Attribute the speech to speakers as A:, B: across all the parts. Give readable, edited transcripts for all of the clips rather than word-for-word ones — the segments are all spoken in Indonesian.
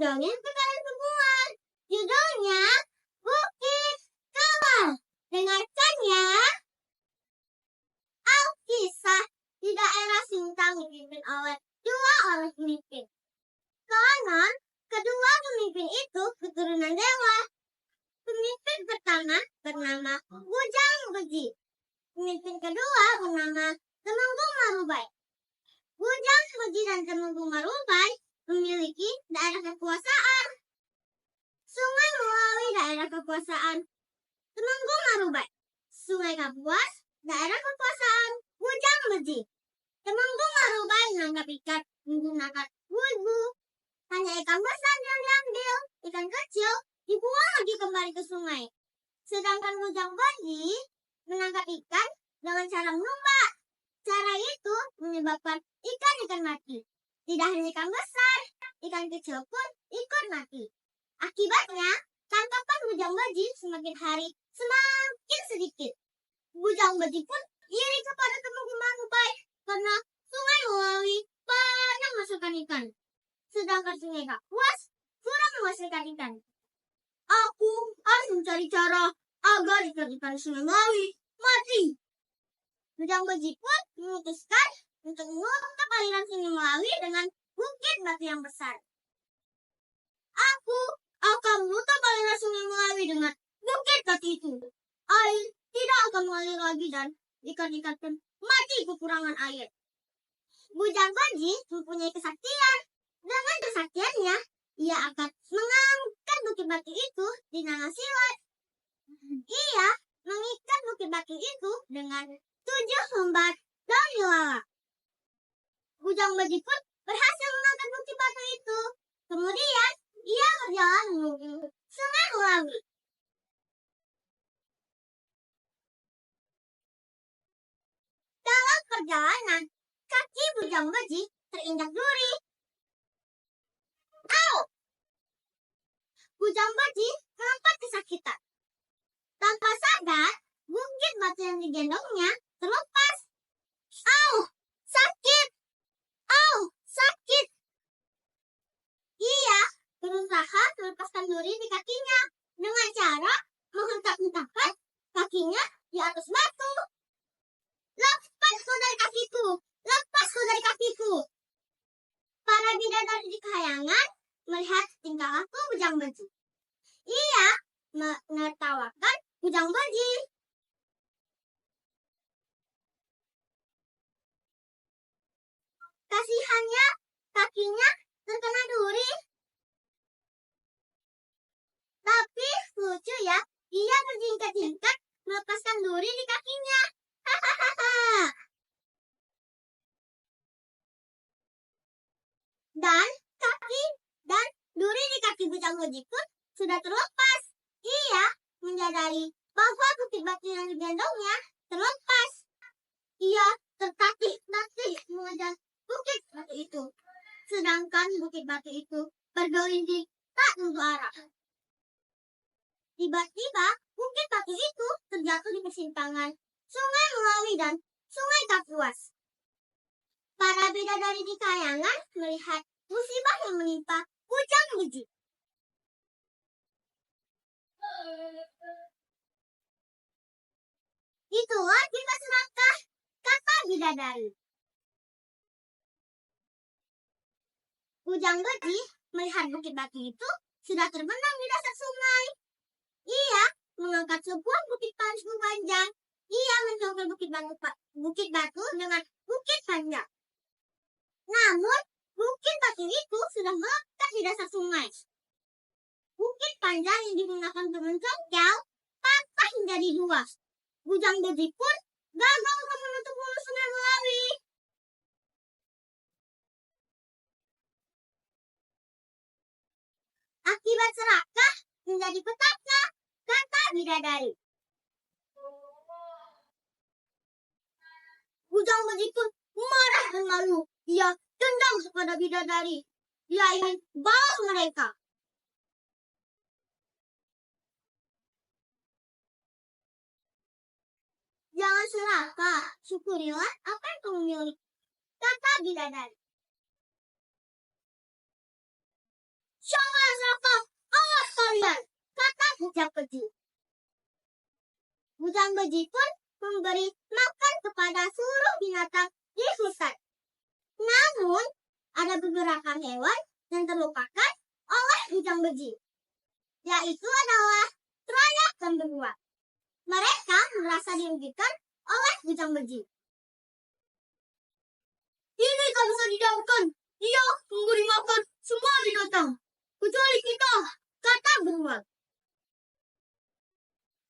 A: mendongeng ke kalian semua. Judulnya Bukit Kawah. Dengarkan ya. Alkisah di daerah Sintang dipimpin oleh 2 orang pemimpin. Konon, kedua pemimpin itu keturunan dewa. Pemimpin pertama bernama Bujang Beji. Pemimpin kedua bernama Temenggung Marubai. Bujang Beji dan Temenggung Marubai memiliki daerah kekuasaan. Sungai melalui daerah kekuasaan Temenggung Marubai. Sungai Kapuas, daerah kekuasaan Bujang Beji. Temenggung Marubai menangkap ikan menggunakan bubu. Hanya ikan besar yang diambil, ikan kecil dibuang lagi kembali ke sungai. Sedangkan Bujang Beji menangkap ikan dengan cara menumpak. Cara itu menyebabkan ikan-ikan mati. Tidak hanya ikan besar, ikan kecil pun ikut mati. Akibatnya, tangkapan Bujang Beji semakin hari semakin sedikit. Bujang Beji pun iri kepada Temenggung Marubai karena sungai melalui banyak menghasilkan ikan. Sedangkan sungai Kapuas kurang menghasilkan ikan. Aku harus mencari cara agar ikan-ikan sungai Melawi mati. Bujang Beji pun memutuskan untuk menutup aliran sungai Melawi dengan bukit batu yang besar. Aku akan menutup aliran sungai Melawi dengan bukit batu itu. Air tidak akan mengalir lagi dan ikan-ikan pun mati kekurangan air. Bujang Beji mempunyai kesaktian. Dengan kesaktiannya, ia akan mengangkat bukit batu itu di nangan silat. Ia mengikat bukit batu itu dengan 7 lembar daun nilaga. Bujang Beji pun berhasil mengangkat bukit batu itu. Kemudian, ia berjalan menuju sungai Melawi. Dalam perjalanan, kaki Bujang Beji terinjak duri. Au! Bujang Beji nampak kesakitan. Tanpa sadar, bukit batu yang digendongnya terlepas. Au! Sakit! Au! Sakit! Ia berusaha melepaskan duri di kakinya dengan cara menghentak-hentakkan kakinya di atas batu. Lepasku dari kakiku! Lepasku dari kakiku! Para bidadari di kayangan melihat tingkah laku Bujang Beji. Ia menertawakan Bujang Beji. Kasihannya, kakinya terkena duri. Tapi lucu ya, ia berjingkat-jingkat melepaskan duri di kakinya. Hahaha. Dan duri di kaki Bujang Beji pun sudah terlepas. Ia menyadari bahwa bukit batu yang digendongnya terlepas. Ia tertatih-tatih mengejar bukit batu itu. Sedangkan bukit batu itu bergelinding tak tentu arah. Tiba-tiba bukit batu itu terjatuh di persimpangan Sungai Melawi dan Sungai Kapuas. Para bidadari di kayangan melihat musibah yang menimpa Bujang Beji. Itulah kisah serakah, kata bidadari. Bujang Beji melihat bukit batu itu sudah terbenam di dasar sungai. Ia mengangkat sebuah bukit batu panjang. Ia mencongkel bukit batu dengan bukit panjang. Namun, bukit batu itu sudah melekat di dasar sungai. Bukit panjang yang digunakan untuk mencongkel patah menjadi 2. Bujang Beji pun gagal untuk menutup hulu sungai Melawi. Akibat serakah menjadi petaka, kata bidadari. Bujang Beji pun marah dan malu. Ia dendam kepada bidadari. Ia ingin balas mereka. Jangan serakah, syukurilah apa yang kamu miliki, kata bidadari. jejak beji. Bujang beji pun memberi makan kepada seluruh binatang di hutan. Namun, ada beberapa hewan yang terlupakan oleh bujang beji, yaitu adalah ternak dan beruang. Mereka merasa dirugikan oleh bujang beji. Ini tak bisa didiamkan. Dia memberi makan semua binatang, kecuali kita, kata beruang.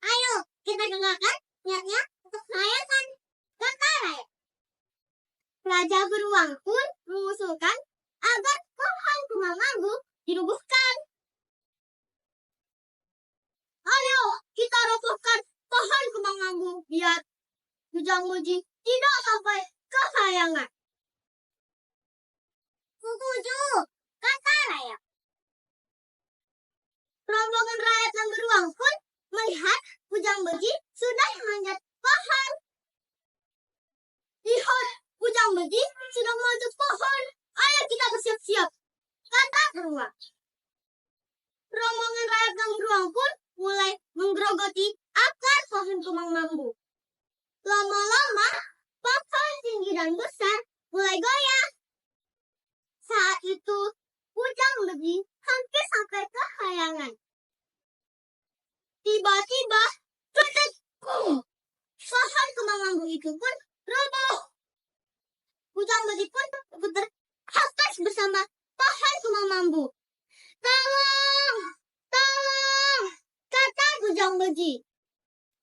A: Ayo, kita dengarkan niatnya untuk merayakan, kata rakyat. Raja beruang pun mengusulkan agar pohon kumang-manggu dirubuhkan. Ayo, kita robohkan pohon kumang-manggu biar bujang beji tidak sampai kesayangan. Setuju, kata rakyat. Rombongan rakyat yang beruang pun melihat bujang beji sudah memanjat pohon. Lihat, bujang beji sudah memanjat pohon. Ayo kita bersiap-siap, kata beruang. Rombongan rakyat yang beruang pun mulai menggerogoti akar pohon kumang-manggu. Lama-lama, pohon tinggi dan besar mulai goyah. Saat itu, bujang beji hampir sampai kehayangan. Tiba-tiba, ketek! Pohon kumang-manggu itu pun roboh. Bujang beji pun terhempas bersama pohon kumang-manggu. Tolong! Tolong! Kata bujang beji.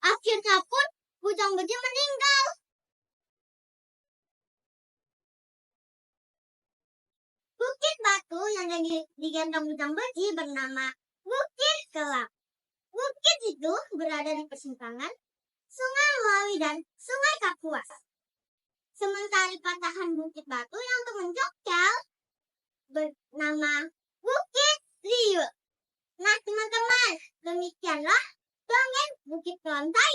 A: Akhirnya pun bujang beji meninggal. Bukit batu yang digendong bujang beji bernama Bukit Kelap. Bukit itu berada di persimpangan Sungai Melawi dan Sungai Kapuas. Sementara patahan bukit batu yang menjokkel bernama Bukit Liuk. Nah teman-teman, demikianlah dongeng Bukit Kelontai.